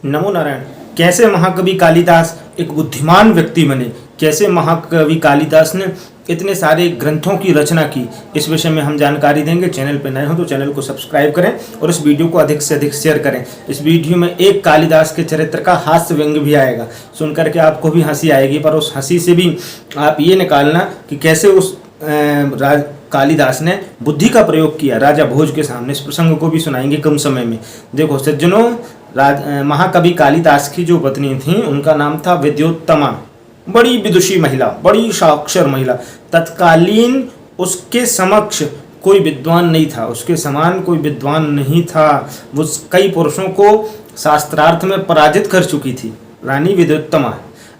नमो नारायण। कैसे महाकवि कालिदास एक बुद्धिमान व्यक्ति बने, कैसे महाकवि कालिदास ने इतने सारे ग्रंथों की रचना की, इस विषय में हम जानकारी देंगे। चैनल पर नए हो तो चैनल को सब्सक्राइब करें और इस वीडियो को अधिक से अधिक शेयर करें। इस वीडियो में एक कालिदास के चरित्र का हास्य व्यंग्य भी आएगा, सुनकर के आपको भी हंसी आएगी, पर उस हंसी से भी आप ये निकालना कि कैसे उस कालिदास ने बुद्धि का प्रयोग किया राजा भोज के सामने। इस प्रसंग को भी सुनाएंगे कम समय में। देखो सज्जनों, महाकवि कालिदास की जो पत्नी थी उनका नाम था विद्योत्तमा। बड़ी विदुषी महिला, बड़ी साक्षर महिला। तत्कालीन उसके समक्ष कोई विद्वान नहीं था, उसके समान कोई विद्वान नहीं था। वो कई पुरुषों को शास्त्रार्थ में पराजित कर चुकी थी रानी विद्योत्तमा।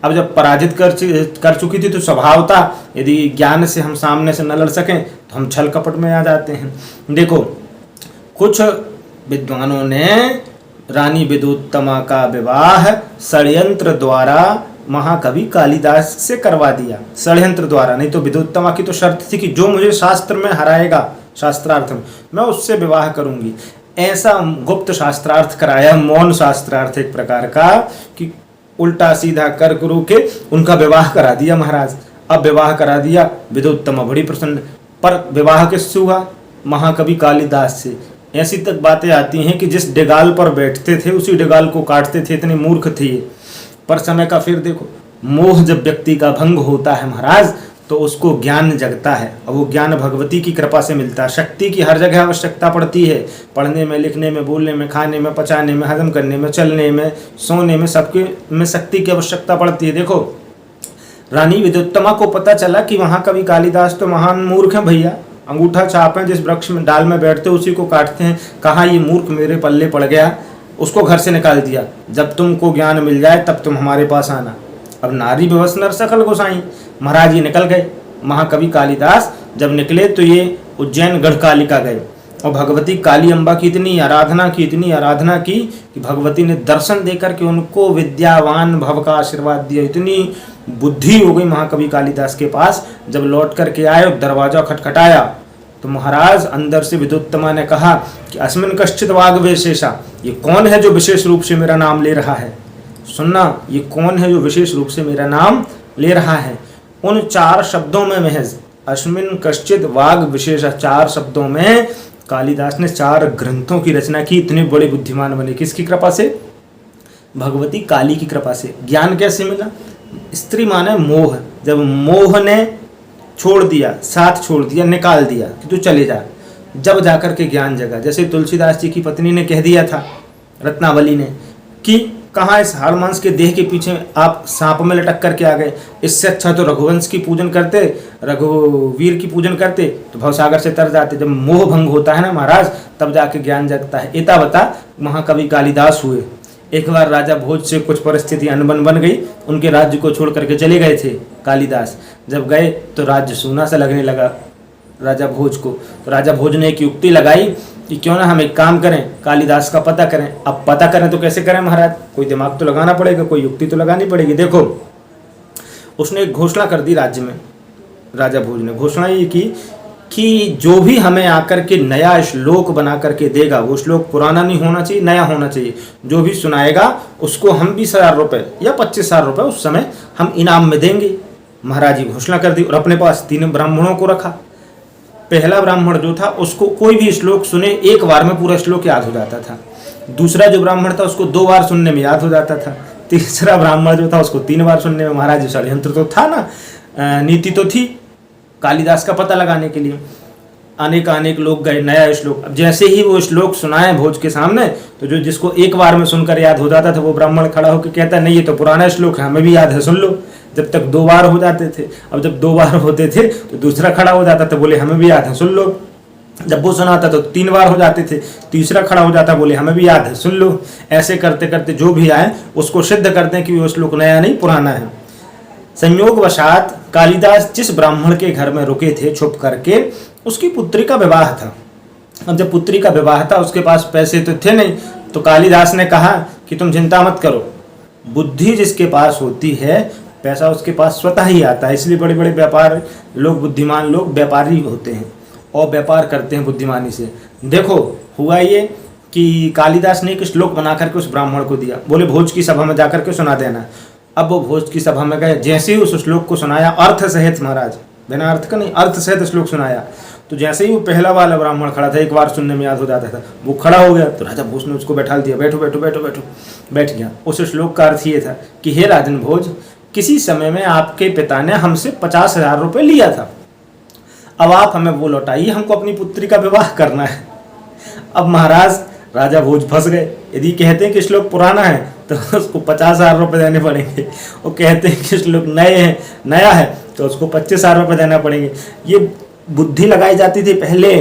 अब जब पराजित कर चुकी थी तो स्वभावता यदि ज्ञान से हम सामने से न लड़ सकें तो हम छल कपट में आ जाते हैं। देखो, कुछ विद्वानों ने रानी विद्योत्तमा का विवाह षड्यंत्र द्वारा महाकवि कालिदास से करवा दिया। षड्यंत्र द्वारा, नहीं तो विद्योत्तमा की तो शर्त थी कि जो मुझे शास्त्र में हराएगा, शास्त्रार्थ में, मैं उससे विवाह करूंगी। ऐसा गुप्त शास्त्रार्थ कराया, मौन शास्त्रार्थ एक प्रकार का, कि उल्टा सीधा कर गुरु के उनका विवाह करा दिया महाराज। अब विवाह करा दिया, विद्योत्तमा बड़ी प्रसन्न। पर विवाह किससे हुआ? महाकवि कालिदास से। ऐसी तक बातें आती हैं कि जिस डेगाल पर बैठते थे उसी डेगाल को काटते थे, इतने मूर्ख थे ये। पर समय का फिर देखो, मोह जब व्यक्ति का भंग होता है महाराज तो उसको ज्ञान जगता है, और वो ज्ञान भगवती की कृपा से मिलता है। शक्ति की हर जगह आवश्यकता पड़ती है, पढ़ने में, लिखने में, बोलने में, खाने में, पचाने में, हजम करने में, चलने में, सोने में, सबके में शक्ति की आवश्यकता पड़ती है। देखो, रानी विद्योत्तमा को पता चला कि महाकवि कालिदास तो महान मूर्ख हैं भैया, अंगूठा छाप हैं, जिस वृक्ष में डाल में बैठते उसी को काटते हैं। कहा ये मूर्ख मेरे पल्ले पड़ गया, उसको घर से निकाल दिया। जब तुमको ज्ञान मिल जाए तब तुम हमारे पास आना। अब नारी विवश नर सकल गोसाई, महाराज ये निकल गए। महाकवि कालिदास जब निकले तो ये उज्जैन गढ़कालिका गए और भगवती काली अम्बा की इतनी आराधना की कि भगवती ने दर्शन देकर के उनको विद्यावान भव का आशीर्वाद दिया। इतनी बुद्धि हो गई महाकवि कालिदास के पास। जब लौट करके आए और दरवाजा खटखटाया तो महाराज अंदर से विद्योत्तमा ने कहा कि अस्मिन कश्चित वाग विशेषा, ये कौन है जो विशेष रूप से मेरा नाम ले रहा है? सुनना, ये कौन है जो विशेष रूप से मेरा नाम ले रहा है? उन 4 शब्दों में महज अस्मिन कश्चित वाग विशेषा, 4 शब्दों में कालिदास ने 4 ग्रंथों की रचना की। इतने बड़े बुद्धिमान बने, किसकी कृपा से? भगवती काली की कृपा से। ज्ञान कैसे मिला? स्त्री माने मोह। जब मोह ने छोड़ दिया, साथ छोड़ दिया, निकाल दिया कि तू चले जा, जब जाकर के ज्ञान जगा। जैसे तुलसीदास जी की पत्नी ने कह दिया था, रत्नावली ने, कि कहाँ इस हाड़ मांस के देह के पीछे आप सांप में लटक करके आ गए, इससे अच्छा तो रघुवंश की पूजन करते, रघुवीर की पूजन करते तो भवसागर से तर जाते। जब मोह भंग होता है ना महाराज, तब जाके ज्ञान जगता है। इता बता महाकवि कालिदास हुए। एक बार राजा भोज से कुछ परिस्थिति अनबन बन गई, उनके राज्य को छोड़ करके चले गए थे कालिदास। जब गए तो राज्य सूना सा लगने लगा राजा भोज को। तो राजा भोज ने एक युक्ति लगाई कि क्यों ना हम एक काम करें, कालिदास का पता करें। अब पता करें तो कैसे करें महाराज? कोई दिमाग तो लगाना पड़ेगा, कोई युक्ति तो लगानी पड़ेगी। देखो, उसने एक घोषणा कर दी राज्य में। राजा भोज ने घोषणा ये की कि जो भी हमें आकर के नया श्लोक बना करके देगा, वो श्लोक पुराना नहीं होना चाहिए, नया होना चाहिए। जो भी सुनाएगा उसको हम 20,000 रुपये या 25,000 रुपये उस समय हम इनाम में देंगे। महाराज जी घोषणा कर दी और अपने पास 3 ब्राह्मणों को रखा। पहला ब्राह्मण जो था उसको कोई भी श्लोक सुने एक बार में पूरा श्लोक याद हो जाता था। दूसरा जो ब्राह्मण था उसको 2 बार सुनने में याद हो जाता था। तीसरा ब्राह्मण जो था उसको 3 बार सुनने में। महाराज षड्यंत्र तो था ना, नीति तो थी कालिदास का पता लगाने के लिए। अनेक लोग गए, नया श्लोक। अब जैसे ही वो श्लोक सुनाए भोज के सामने, तो जो जिसको एक बार में सुनकर याद हो जाता था वो ब्राह्मण खड़ा होकर कहता, नहीं ये तो पुराना श्लोक है, हमें भी याद है, सुन लो। जब तक 2 बार हो जाते थे, अब जब 2 बार होते थे तो दूसरा खड़ा हो जाता था, बोले हमें भी याद है, सुन लो। जब वो सुनाता तो 3 बार हो जाते थे, तीसरा खड़ा हो जाता, बोले हमें भी याद है, सुन लो। ऐसे करते करते जो भी आए उसको सिद्ध करते हैं कि वो श्लोक नया नहीं पुराना है। संयोगवशात कालिदास जिस ब्राह्मण के घर में रुके थे छुप करके, उसकी पुत्री का विवाह था। अब जब पुत्री का विवाह था, उसके पास पैसे तो थे नहीं, तो कालिदास ने कहा कि तुम चिंता मत करो, बुद्धि जिसके पास होती है पैसा उसके पास स्वतः ही आता है। इसलिए बड़े बड़े व्यापार लोग, बुद्धिमान लोग व्यापारी होते हैं और व्यापार करते हैं बुद्धिमानी से। देखो हुआ ये कि कालिदास ने एक श्लोक बना करके उस ब्राह्मण को दिया, बोले भोज की सभा में जाकर के सुना देना। अब वो भोज की सभा में गए, जैसे ही उस श्लोक को सुनाया अर्थ सहित, महाराज बिना अर्थ का नहीं, अर्थ सहित श्लोक सुनाया, तो जैसे ही वो पहला वाला ब्राह्मण खड़ा था, एक बार सुनने में याद हो जाता था, वो खड़ा हो गया तो राजा भोज ने उसको बैठा दिया, बैठो बैठो बैठो बैठो, बैठ गया। उस श्लोक का अर्थ ये था कि हे राजन भोज, किसी समय में आपके पिता ने हमसे 50,000 रुपये लिया था, अब आप हमें वो लौटाइए, हमको अपनी पुत्री का विवाह करना है। अब महाराज राजा भोज फंस गए। यदि कहते हैं कि श्लोक पुराना है तो उसको 50,000 रुपये देने पड़ेंगे, और कहते हैं कि श्लोक नया है तो उसको 25,000 रुपये देना पड़ेंगे। ये बुद्धि लगाई जाती थी पहले,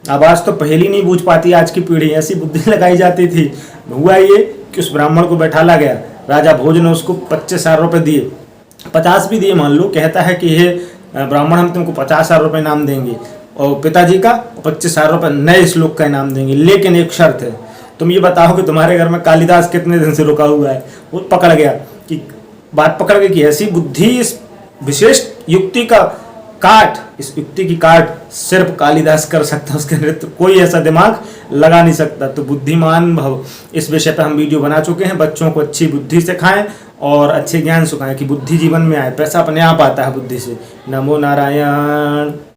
अब आज तो पहली नहीं बूझ पाती आज की पीढ़ी, ऐसी बुद्धि लगाई जाती थी। हुआ ये कि उस ब्राह्मण को बैठाला गया, राजा भोज ने उसको 25,000 रुपये दिए, 50 भी दिए मान लो, कहता है कि हे ब्राह्मण हम तुमको 50,000 रुपये इनाम देंगे और पिताजी का 25,000 रुपये नए श्लोक का इनाम देंगे, लेकिन एक शर्त है, तुम ये बताओ कि तुम्हारे घर में कालिदास कितने दिन से रुका हुआ है। वो पकड़ गया कि बात पकड़ गई कि ऐसी बुद्धि, इस विशेष युक्ति का काट, इस युक्ति की काट सिर्फ कालिदास कर सकता, उसके नृत्य कोई ऐसा दिमाग लगा नहीं सकता। तो बुद्धिमान भव, इस विषय पर हम वीडियो बना चुके हैं। बच्चों को अच्छी बुद्धि सिखाएं और अच्छे ज्ञान सिखाएं कि बुद्धि जीवन में आए, पैसा अपने आप आता है बुद्धि से। नमो नारायण।